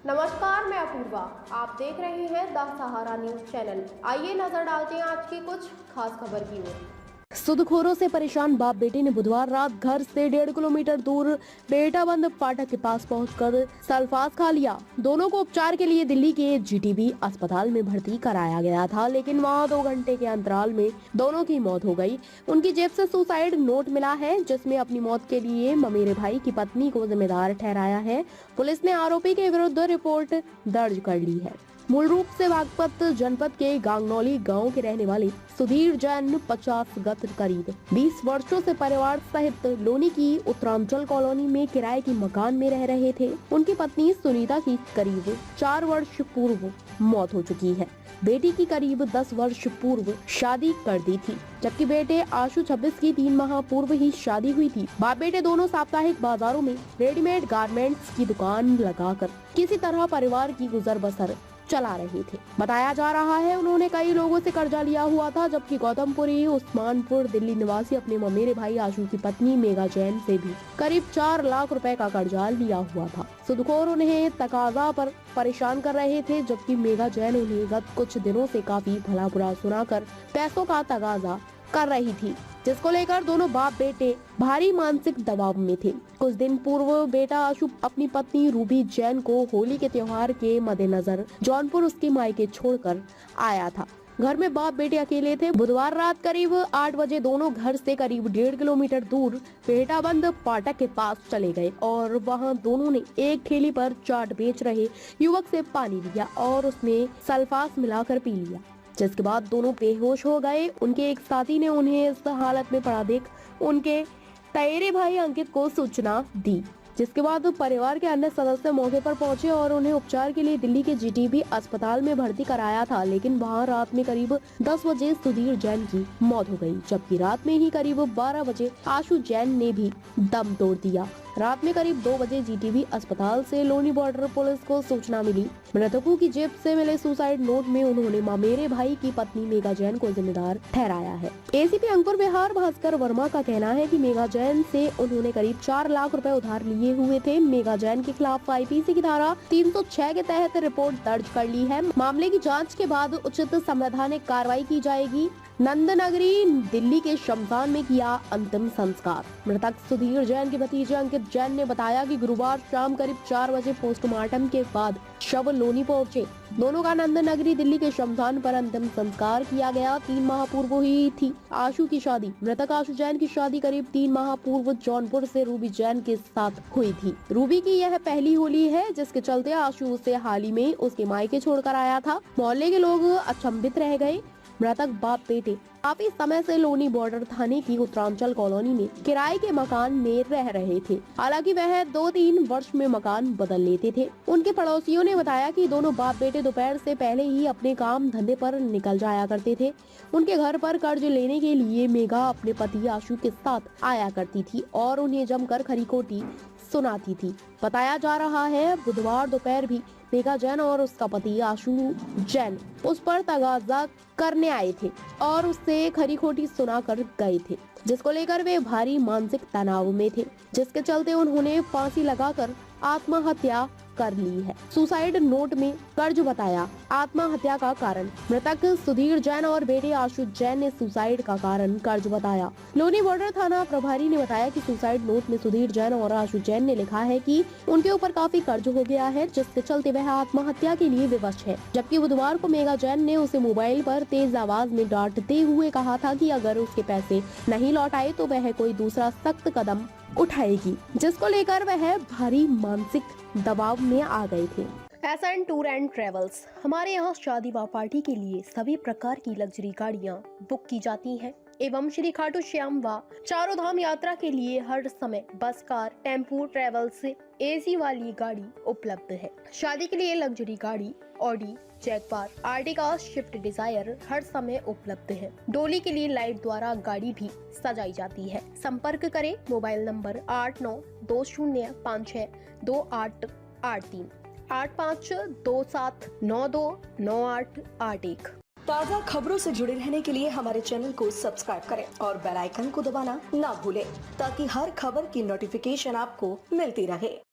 नमस्कार, मैं अपूर्वा। आप देख रहे हैं द सहारा न्यूज चैनल। आइए नजर डालते हैं आज की कुछ खास खबर की ओर। सूदखोरों से परेशान बाप बेटे ने बुधवार रात घर से 1.5 किलोमीटर दूर बेटाबंद फाटक के पास पहुंचकर सल्फास खा लिया। दोनों को उपचार के लिए दिल्ली के जीटीबी अस्पताल में भर्ती कराया गया था, लेकिन वहां 2 घंटे के अंतराल में दोनों की मौत हो गई। उनकी जेब से सुसाइड नोट मिला है, जिसमें अपनी मौत के लिए ममेरे भाई की पत्नी को जिम्मेदार ठहराया है। पुलिस ने आरोपी के विरुद्ध रिपोर्ट दर्ज कर ली है। मूल रूप से बागपत जनपद के गांगनौली गांव के रहने वाले सुधीर जैन 50 गत करीब 20 वर्षों से परिवार सहित लोनी की उत्तरांचल कॉलोनी में किराए की मकान में रह रहे थे। उनकी पत्नी सुनीता की करीब 4 वर्ष पूर्व मौत हो चुकी है। बेटी की करीब 10 वर्ष पूर्व शादी कर दी थी, जबकि बेटे आशु 26 की 3 माह पूर्व ही शादी हुई थी। बाप बेटे दोनों साप्ताहिक बाजारों में रेडीमेड गारमेंट्स की दुकान लगाकर किसी तरह परिवार की गुजर बसर चला रहे थे। बताया जा रहा है उन्होंने कई लोगों से कर्जा लिया हुआ था, जबकि गौतमपुरी उस्मानपुर दिल्ली निवासी अपने ममेरे भाई आशु की पत्नी मेघा जैन से भी करीब 4 लाख रुपए का कर्जा लिया हुआ था। सूदखोर उन्हें तकाजा पर परेशान कर रहे थे, जबकि मेघा जैन उन्हें गत कुछ दिनों से काफी भला बुरा सुनाकर पैसों का तकाजा कर रही थी, जिसको लेकर दोनों बाप बेटे भारी मानसिक दबाव में थे। कुछ दिन पूर्व बेटा आशु अपनी पत्नी रूबी जैन को होली के त्योहार के मद्देनजर जौनपुर उसकी मायके छोड़कर आया था। घर में बाप बेटे अकेले थे। बुधवार रात करीब 8 बजे दोनों घर से करीब 1.5 किलोमीटर दूर बेटाबंद फाटक के पास चले गए और वहां दोनों ने एक ठेली पर चाट बेच रहे युवक से पानी लिया और उसमें सल्फास मिलाकर पी लिया, जिसके बाद दोनों बेहोश हो गए। उनके एक साथी ने उन्हें इस हालत में पड़ा देख उनके तैरे भाई अंकित को सूचना दी, जिसके बाद परिवार के अन्य सदस्य मौके पर पहुंचे और उन्हें उपचार के लिए दिल्ली के जीटीबी अस्पताल में भर्ती कराया था, लेकिन वहां रात में करीब 10 बजे सुधीर जैन की मौत हो गई, जबकि रात में ही करीब 12 बजे आशु जैन ने भी दम तोड़ दिया। रात में करीब 2 बजे जीटीबी अस्पताल से लोनी बॉर्डर पुलिस को सूचना मिली। मृतकों की जेब से मिले सुसाइड नोट में उन्होंने ममेरे भाई की पत्नी मेघा जैन को जिम्मेदार ठहराया है। एसीपी अंकुर विहार भास्कर वर्मा का कहना है कि मेघा जैन से उन्होंने करीब 4 लाख रुपए उधार लिए हुए थे। मेघा जैन के खिलाफ आईपीसी की धारा 306 के तहत रिपोर्ट दर्ज कर ली है। मामले की जाँच के बाद उचित संवैधानिक कार्रवाई की जाएगी। नंदनगरी दिल्ली के शमशान में किया अंतिम संस्कार। मृतक सुधीर जैन के भतीजे अंकित जैन ने बताया कि गुरुवार शाम करीब 4 बजे पोस्टमार्टम के बाद शव लोनी पहुंचे। दोनों का नंदनगरी दिल्ली के शमशान पर अंतिम संस्कार किया गया। 3 माह पूर्व हुई थी आशु की शादी। मृतक आशु जैन की शादी करीब 3 माह पूर्व जौनपुर से रूबी जैन के साथ हुई थी। रूबी की यह पहली होली है, जिसके चलते आशु उसे हाल ही में उसके मायके छोड़कर आया था। मोहल्ले के लोग अचंभित रह गए। मृतक बाप बेटे काफी समय से लोनी बॉर्डर थाने की उत्तरांचल कॉलोनी में किराए के मकान में रह रहे थे। हालांकि वह 2-3 वर्ष में मकान बदल लेते थे। उनके पड़ोसियों ने बताया कि दोनों बाप बेटे दोपहर से पहले ही अपने काम धंधे पर निकल जाया करते थे। उनके घर पर कर्ज लेने के लिए मेघा अपने पति आशु के साथ आया करती थी और उन्हें जमकर खरी खोटी सुनाती थी। बताया जा रहा है बुधवार दोपहर भी मेघा जैन और उसका पति आशु जैन उस पर तगाजा करने आए थे और उससे खरी खोटी सुनाकर गए थे, जिसको लेकर वे भारी मानसिक तनाव में थे, जिसके चलते उन्होंने फांसी लगाकर आत्महत्या कर ली है। सुसाइड नोट में कर्ज बताया आत्महत्या का कारण। मृतक सुधीर जैन और बेटे आशु जैन ने सुसाइड का कारण कर्ज बताया। लोनी बॉर्डर थाना प्रभारी ने बताया कि सुसाइड नोट में सुधीर जैन और आशु जैन ने लिखा है कि उनके ऊपर काफी कर्ज हो गया है, जिसके चलते वह आत्महत्या के लिए विवश है। जबकि बुधवार को मेघा जैन ने उसे मोबाइल पर तेज आवाज में डांटते हुए कहा था कि अगर उसके पैसे नहीं लौट आए तो वह कोई दूसरा सख्त कदम उठाएगी, जिसको लेकर वह भारी मानसिक दबाव में आ गए थे। एसएन टूर एंड ट्रेवल्स, हमारे यहाँ शादी व पार्टी के लिए सभी प्रकार की लग्जरी गाड़ियाँ बुक की जाती हैं एवं श्री खाटू श्याम व चारों धाम यात्रा के लिए हर समय बस, कार, टेम्पू, ट्रेवल्स एसी वाली गाड़ी उपलब्ध है। शादी के लिए लग्जरी गाड़ी Audi, Jaguar, Ertiga, Swift Dzire हर समय उपलब्ध है। डोली के लिए लाइट द्वारा गाड़ी भी सजाई जाती है। संपर्क करें मोबाइल नंबर 8920562883 8527929881। ताज़ा खबरों से जुड़े रहने के लिए हमारे चैनल को सब्सक्राइब करें और बेल आइकन को दबाना ना भूलें, ताकि हर खबर की नोटिफिकेशन आपको मिलती रहे।